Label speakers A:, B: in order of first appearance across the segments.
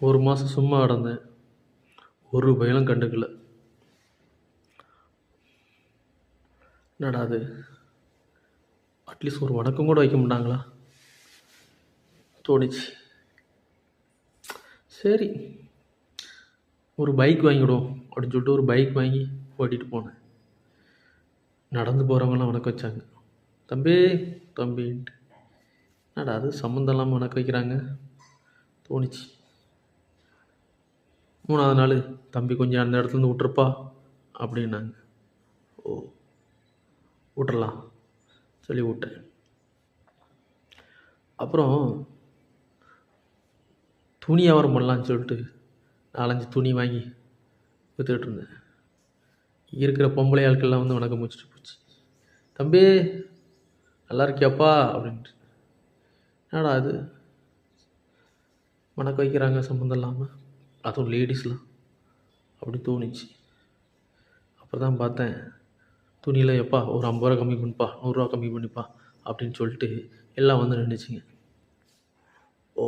A: ஒரு மாதம் சும்மா கிடந்தேன். ஒரு பயலும் கண்டுக்கல. என்னடா அது, அட்லீஸ்ட் ஒரு வணக்கம் கூட வைக்க மாட்டாங்களா தோணுச்சு. சரி, ஒரு பைக் வாங்கிவிடுவோம் அப்படின்னு சொல்லிட்டு ஒரு பைக் வாங்கி ஓட்டிகிட்டு போனேன். நடந்து போகிறவங்களாம் வணக்கம் வச்சாங்க. தம்பி தம்பின்ட்டு. என்னடா அது சம்மந்தம் இல்லாமல் வணக்கம் வைக்கிறாங்க தோணுச்சு. 3வது நாள், தம்பி கொஞ்சம் அந்த இடத்துலேருந்து விட்டுருப்பா அப்படின்னாங்க. ஓ, விட்டுறலாம் சொல்லி விட்டேன். அப்புறம் துணி வியாபாரம் பண்ணலான்னு சொல்லிட்டு 4-5 துணி வாங்கி விற்றுக்கிட்டு இருந்தேன். இருக்கிற பொம்பளை ஆட்கள்லாம் வந்து வணக்கம் வச்சுட்டு போச்சு. தம்பி நல்லா இருக்கியாப்பா அப்படின்ட்டு. என்னடா அது வணக்கம் வைக்கிறாங்க சம்மந்தம் இல்லாமல், அதுவும் லேடிஸ்லாம் அப்படி தோணுச்சு. அப்புறம் தான் பார்த்தேன், துணியில் எப்பா ஒரு 50 ரூபா கம்மி பண்ணிப்பா, 100 ரூபா கம்மி பண்ணிப்பா அப்படின்னு சொல்லிட்டு எல்லாம் வந்து நின்றுச்சுங்க. ஓ,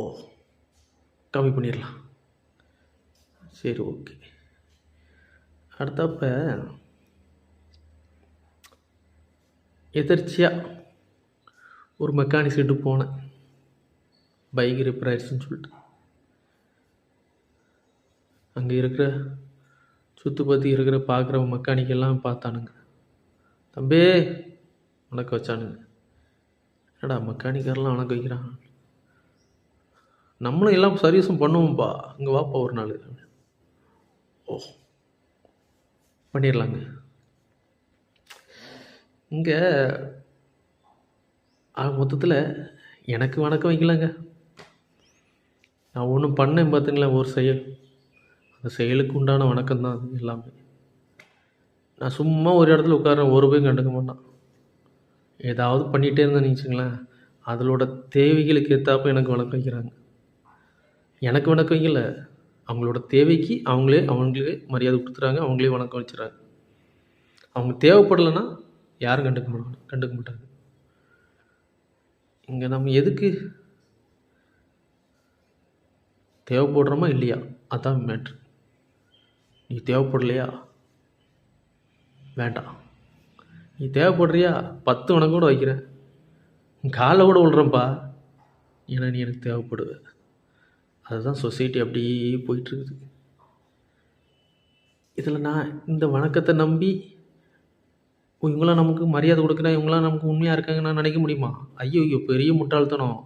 A: கம்மி பண்ணிடலாம், சரி ஓகே. அடுத்தப்ப எதர்ச்சியாக ஒரு மெக்கானிக் செட்டு போனேன், பைக் ரிப்பேர் ஆயிடுச்சுன்னு சொல்லிட்டு. அங்கே இருக்கிற சுற்றி இருக்கிற பார்க்குற மெக்கானிக்கெல்லாம் பார்த்தானுங்க. தம்பி வணக்கம் வச்சானுங்க. என்னடா மெக்கானிக்கர்லாம் வணக்கம் வைக்கிறான், நம்மளும் எல்லாம் சர்வீஸும் பண்ணுவோம்ப்பா, அங்கே வாப்பா ஒரு நாள். ஓ, பண்ணிடலாங்க. இங்கே மொத்தத்தில் எனக்கு வணக்கம் வைக்கலாங்க. நான் ஒன்றும் பண்ணேன் பார்த்துங்களேன், ஒரு செயல், அந்த செயலுக்கு உண்டான வணக்கம் தான் அது எல்லாமே. நான் சும்மா ஒரு இடத்துல உட்காரேன், ஒரு பேரும் கண்டுக்க மாட்டான். ஏதாவது பண்ணிகிட்டே இருந்தேன்னு வச்சுங்களேன், அதோட தேவைகளுக்கு ஏற்றாப்ப எனக்கு வணக்கம் வைக்கிறாங்க. எனக்கு வணக்கம் வைக்கல, அவங்களோட தேவைக்கு அவங்களே மரியாதை கொடுத்துறாங்க, அவங்களே வணக்கம் வச்சுறாங்க. அவங்க தேவைப்படலைன்னா யாரும் கண்டுக்க மாட்டாங்க. இங்கே நம்ம எதுக்கு தேவைப்படுறோமா இல்லையா, அதான் மேட்ரு. நீ தேவைப்படலையா வேண்டாம், நீ தேவைப்படுறியா 10 வணக்கம் கூட வைக்கிறேன், காலை கூட விழுறேன்ப்பா, ஏன்னா நீ எனக்கு தேவைப்படுவ. அதுதான் சொசைட்டி அப்படியே போயிட்டுருக்குது. இதில் நான் இந்த வணக்கத்தை நம்பி இவங்களாம் நமக்கு மரியாதை கொடுக்குறேன், இவங்களாம் நமக்கு உண்மையாக இருக்காங்க நான் நினைக்க முடியுமா? ஐயோ பெரிய முட்டாள்தனம்.